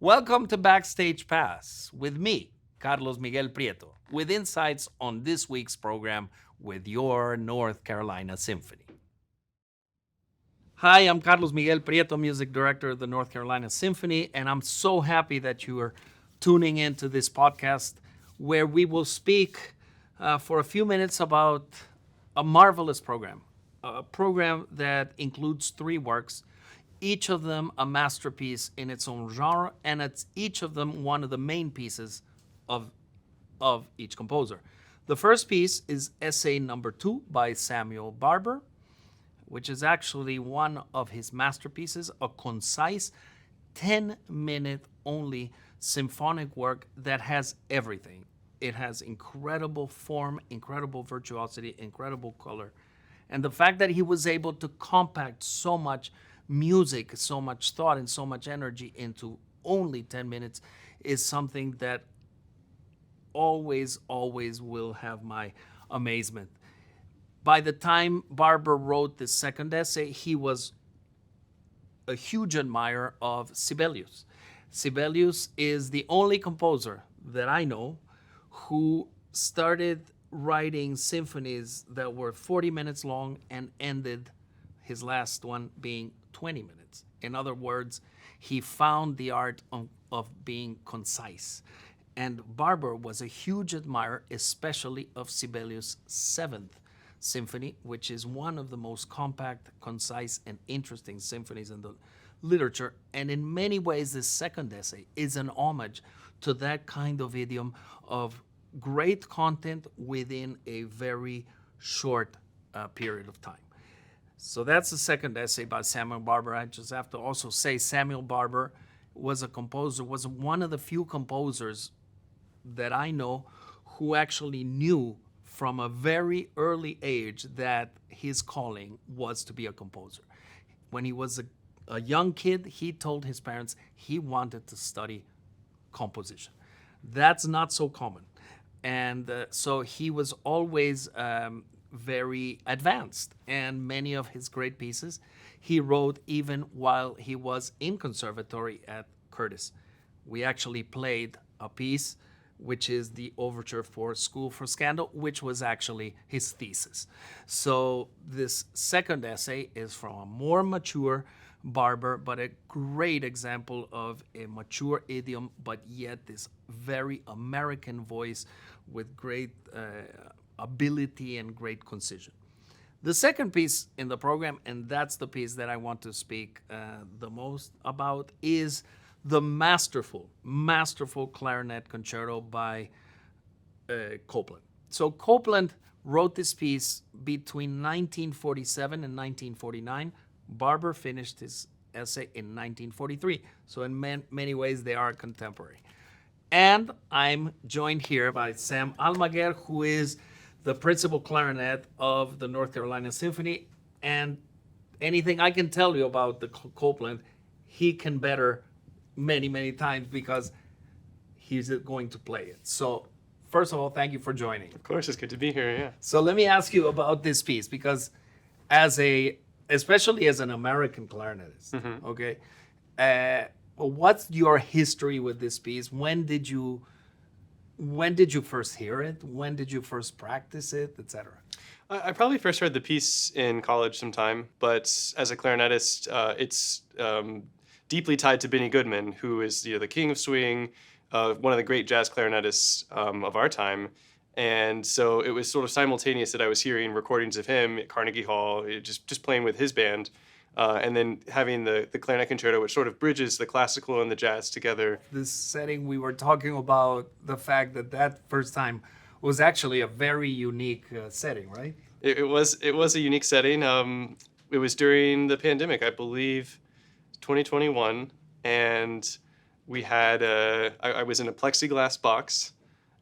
Welcome to Backstage Pass with me, Carlos Miguel Prieto, with insights on this week's program with your North Carolina Symphony. Hi, I'm Carlos Miguel Prieto, Music Director of the North Carolina Symphony, and I'm so happy that you are tuning into this podcast where we will speak for a few minutes about a marvelous program, a program that includes 3 works, each of them a masterpiece in its own genre, and it's each of them one of the main pieces of each composer. The first piece is Essay Number 2 by Samuel Barber, which is actually one of his masterpieces, a concise 10-minute only symphonic work that has everything. It has incredible form, incredible virtuosity, incredible color. And the fact that he was able to compact so much music, so much thought, and so much energy into only 10 minutes is something that always will have my amazement. By the time Barber wrote the second essay, he was a huge admirer of Sibelius. Sibelius is the only composer that I know who started writing symphonies that were 40 minutes long and ended his last one being 20 minutes. In other words, he found the art of being concise. And Barber was a huge admirer, especially of Sibelius' 7th Symphony, which is one of the most compact, concise, and interesting symphonies in the literature. And in many ways, this second essay is an homage to that kind of idiom of great content within a very short period of time. So that's the second essay by Samuel Barber. I just have to also say Samuel Barber was a composer, was one of the few composers that I know who actually knew from a very early age that his calling was to be a composer. When he was a young kid, he told his parents he wanted to study composition. That's not so common. And so he was always very advanced, and many of his great pieces he wrote even while he was in conservatory at Curtis. We actually played a piece which is the overture for School for Scandal, which was actually his thesis. So this second essay is from a more mature Barber, but a great example of a mature idiom, but yet this very American voice with great ability and great concision. The second piece in the program, and that's the piece that I want to speak the most about, is the masterful Clarinet Concerto by Copland. So Copland wrote this piece between 1947 and 1949. Barber finished his essay in 1943. So in many ways, they are contemporary. And I'm joined here by Sam Almaguer, who is the principal clarinet of the North Carolina Symphony. And anything I can tell you about the Copland, he can better many times because he's going to play it. So first of all, thank you for joining. Of course, it's good to be here, yeah. So let me ask you about this piece, because especially as an American clarinetist, okay, what's your history with this piece? When did you first hear it? When did you first practice it, etc.? I probably first heard the piece in college sometime, but as a clarinetist, it's deeply tied to Benny Goodman, who is the king of swing, one of the great jazz clarinetists of our time. And so it was sort of simultaneous that I was hearing recordings of him at Carnegie Hall, just playing with his band, and then having the Clarinet Concerto, which sort of bridges the classical and the jazz together. This setting, we were talking about the fact that first time was actually a very unique setting, right? It was a unique setting. It was during the pandemic, I believe, 2021, and we had I was in a plexiglass box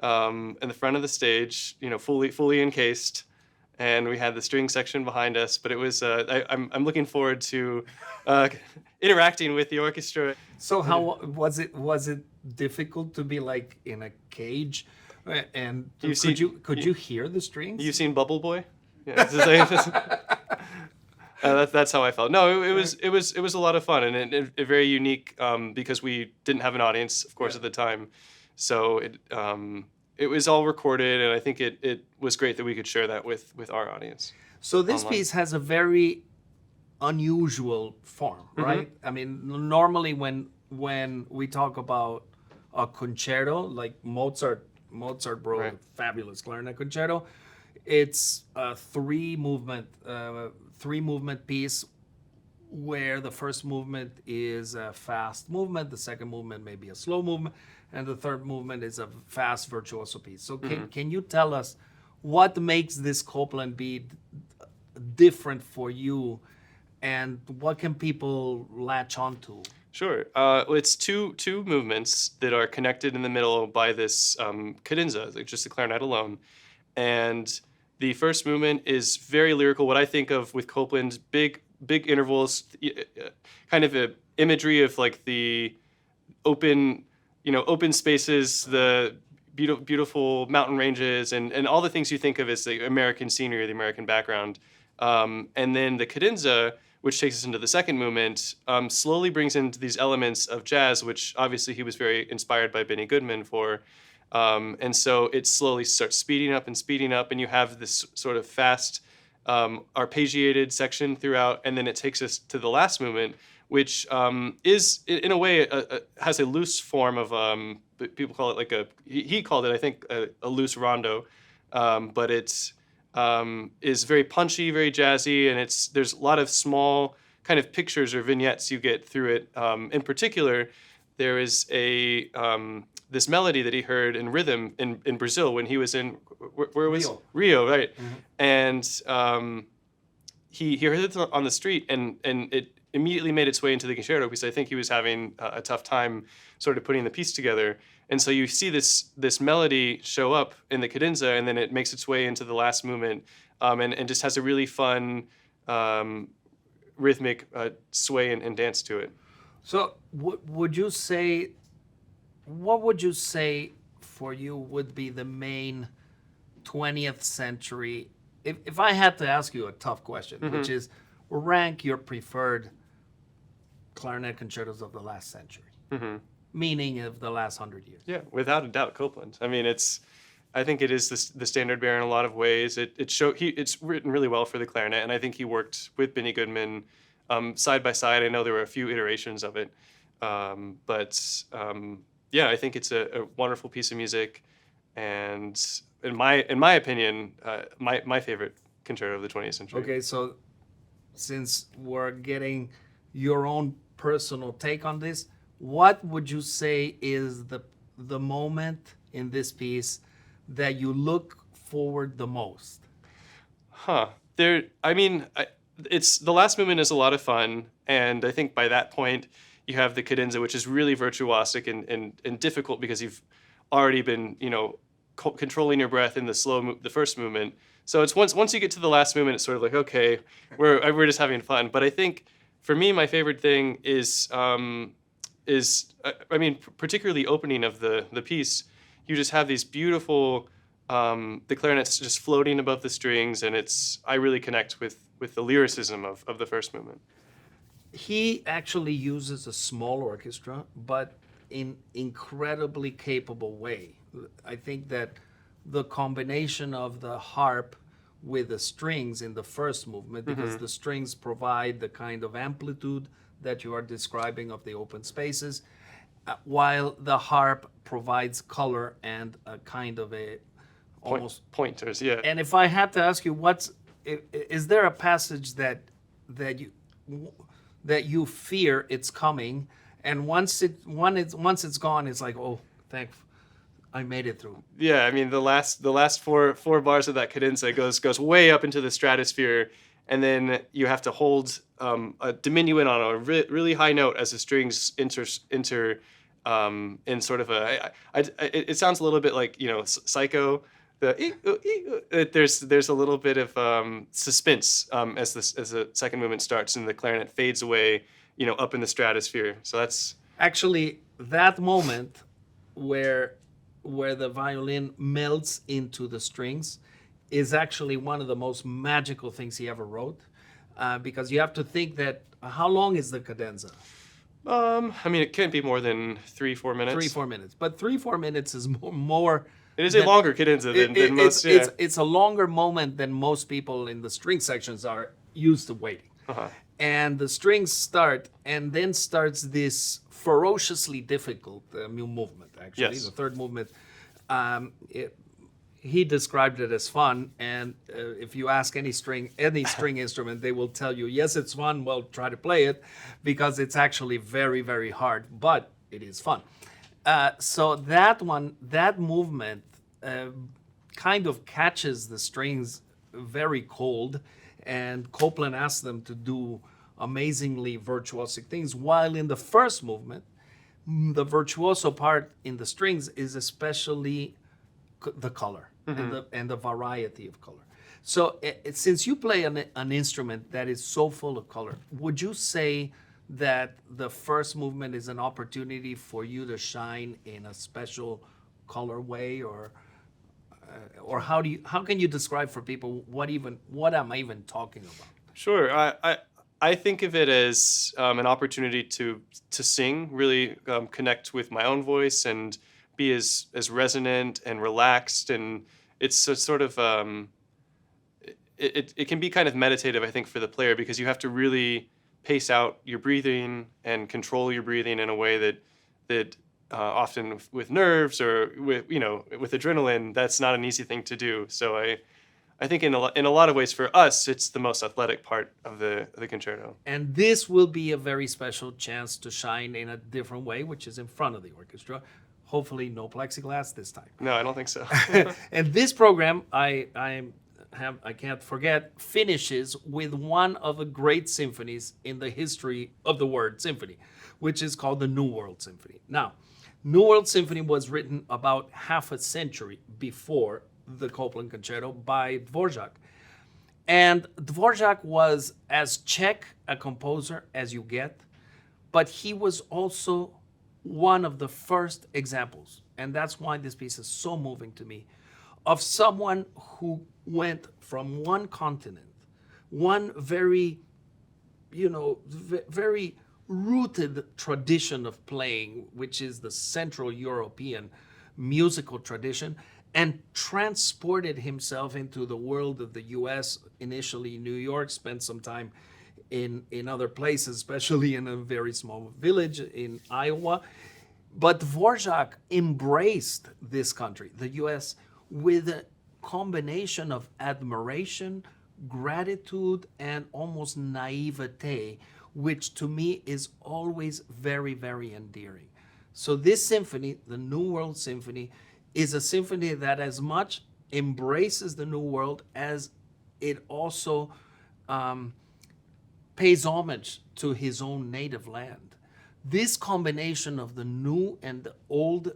in the front of the stage, fully encased, and we had the string section behind us. But it was I'm looking forward to interacting with the orchestra. So how was it? Was it difficult to be like in a cage? And could you hear the strings? You've seen Bubble Boy? Yeah. That's how I felt. No, it was a lot of fun, and it very unique because we didn't have an audience, of course, at the time. So it was all recorded, and I think it was great that we could share that with our audience. So this online. piece has a very unusual form, right? I mean, normally when we talk about a concerto, like Mozart wrote a fabulous clarinet concerto, it's a three movement piece where the first movement is a fast movement, the second movement may be a slow movement, and the third movement is a fast virtuoso piece. So can you tell us what makes this Copland beat different for you, and what can people latch onto? Sure. It's two movements that are connected in the middle by this cadenza, like just the clarinet alone. And the first movement is very lyrical. What I think of with Copland, big intervals, kind of a imagery of like the open spaces, the beautiful mountain ranges, and all the things you think of as the American scenery, the American background. And then the cadenza, which takes us into the second movement, slowly brings into these elements of jazz, which obviously he was very inspired by Benny Goodman for. And so it slowly starts speeding up, and you have this sort of fast, arpeggiated section throughout, and then it takes us to the last movement, which is, in a way, has a loose form of, people call it he called it, I think, a loose rondo, but it's, is very punchy, very jazzy, and there's a lot of small kind of pictures or vignettes you get through it. In particular, there is this melody that he heard in rhythm in Brazil when he was in where was Rio, right? And he heard it on the street, and it immediately made its way into the concerto because I think he was having a tough time sort of putting the piece together. And so you see this melody show up in the cadenza, and then it makes its way into the last movement, and just has a really fun rhythmic sway and dance to it. So would you say, what would you say for you would be the main 20th century, if I had to ask you a tough question, which is rank your preferred clarinet concertos of the last century? Meaning of the last 100 years. Yeah, without a doubt, Copland. I mean, I think it is the standard bearer in a lot of ways. It's written really well for the clarinet, and I think he worked with Benny Goodman side by side. I know there were a few iterations of it, but yeah, I think it's a wonderful piece of music, and in my opinion, my favorite concerto of the 20th century. Okay, so since we're getting your own personal take on this, what would you say is the moment in this piece that you look forward the most? It's the last movement is a lot of fun, and I think by that point you have the cadenza, which is really virtuosic and difficult because you've already been controlling your breath in the first movement. So it's once you get to the last movement, it's sort of like, okay, we're just having fun. But I think for me, my favorite thing is particularly opening of the piece. You just have these beautiful, the clarinet's just floating above the strings, and I really connect with the lyricism of the first movement. He actually uses a small orchestra, but in incredibly capable way. I think that the combination of the harp with the strings in the first movement, because the strings provide the kind of amplitude that you are describing of the open spaces, while the harp provides color and a kind of a almost pointers, yeah. And if I had to ask you, is there a passage that you fear it's coming, and once it's gone, it's like, oh, I made it through. Yeah, I mean the last four bars of that cadenza goes way up into the stratosphere, and then you have to hold a diminuent on a really high note as the strings enter in sort of it sounds a little bit like Psycho. There's a little bit of suspense as the second movement starts and the clarinet fades away, up in the stratosphere. So that's actually that moment where the violin melts into the strings is actually one of the most magical things he ever wrote. because you have to think that how long is the cadenza? I mean, it can't be more than 3-4 minutes. 3-4 minutes, but 3-4 minutes is more It is a longer cadenza than most. It's a longer moment than most people in the string sections are used to waiting. Uh-huh. And the strings start, and then starts this ferociously difficult movement. Actually, Yes. the third movement. He described it as fun, and if you ask any string instrument, they will tell you, yes, it's fun. Well, try to play it, because it's actually very, very hard, but it is fun. So that movement kind of catches the strings very cold, and Copland asked them to do amazingly virtuosic things, while in the first movement, the virtuoso part in the strings is especially the color and the variety of color. So since you play an instrument that is so full of color, would you say that the first movement is an opportunity for you to shine in a special color way, or how can you describe for people what am I even talking about? Sure. I think of it as an opportunity to sing, really connect with my own voice and be as resonant and relaxed, and it's a sort of it can be kind of meditative, I think, for the player, because you have to really pace out your breathing and control your breathing in a way that often with nerves or with adrenaline, that's not an easy thing to do. So I think in a lot of ways for us, it's the most athletic part of the concerto. And this will be a very special chance to shine in a different way, which is in front of the orchestra. Hopefully no plexiglass this time. No, I don't think so. And this program, I can't forget, finishes with one of the great symphonies in the history of the word symphony, which is called the New World Symphony. Now, New World Symphony was written about half a century before the Copland Concerto by Dvořák. And Dvořák was as Czech a composer as you get, but he was also one of the first examples, and that's why this piece is so moving to me, of someone who went from one continent, one very, very rooted tradition of playing, which is the Central European musical tradition, and transported himself into the world of the US, initially New York, spent some time in other places, especially in a very small village in Iowa. But Dvořák embraced this country, the US, with a combination of admiration, gratitude, and almost naivete, which to me is always very, very endearing. So this symphony, the New World Symphony, is a symphony that as much embraces the New World as it also pays homage to his own native land. This combination of the new and the old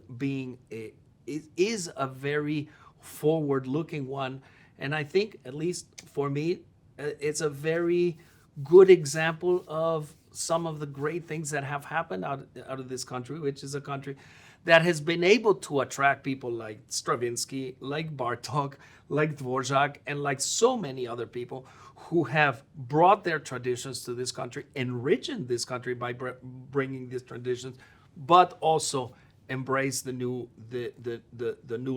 is a very forward-looking one, and I think, at least for me, it's a very good example of some of the great things that have happened out of this country, which is a country that has been able to attract people like Stravinsky, like Bartók, like Dvořák, and like so many other people who have brought their traditions to this country, enriched this country by bringing these traditions, but also embrace the new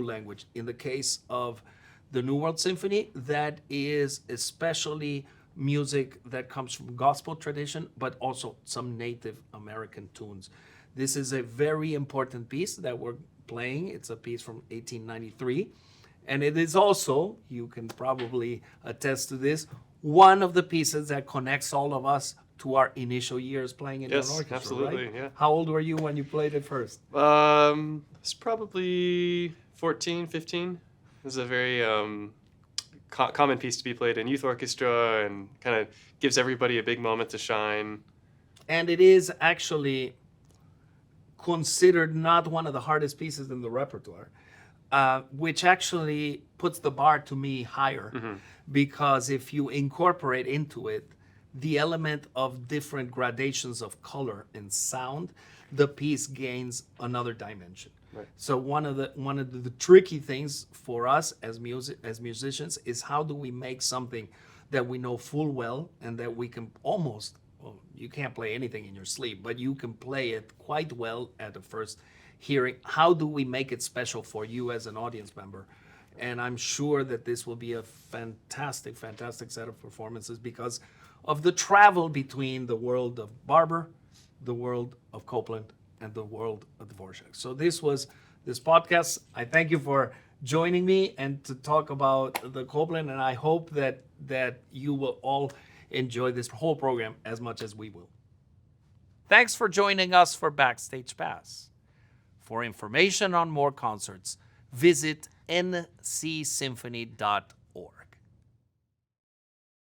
language. In the case of the New World Symphony, that is especially music that comes from gospel tradition, but also some Native American tunes. This is a very important piece that we're playing. It's a piece from 1893. And it is also, you can probably attest to this, one of the pieces that connects all of us to our initial years playing in an orchestra. Yes, absolutely, right? yeah. How old were you when you played it first? It's probably 14, 15. It was a very common piece to be played in youth orchestra and kind of gives everybody a big moment to shine. And it is actually considered not one of the hardest pieces in the repertoire, which actually puts the bar to me higher, because if you incorporate into it the element of different gradations of color and sound, the piece gains another dimension. Right. So one of the tricky things for us as musicians is how do we make something that we know full well and that we can almost, well, you can't play anything in your sleep, but you can play it quite well at the first hearing. How do we make it special for you as an audience member? And I'm sure that this will be a fantastic, fantastic set of performances because of the travel between the world of Barber, the world of Copland, and the world of Dvořák. So this was this podcast. I thank you for joining me and to talk about the Copland, and I hope that you will all enjoy this whole program as much as we will. Thanks for joining us for Backstage Pass. For information on more concerts, visit ncsymphony.org.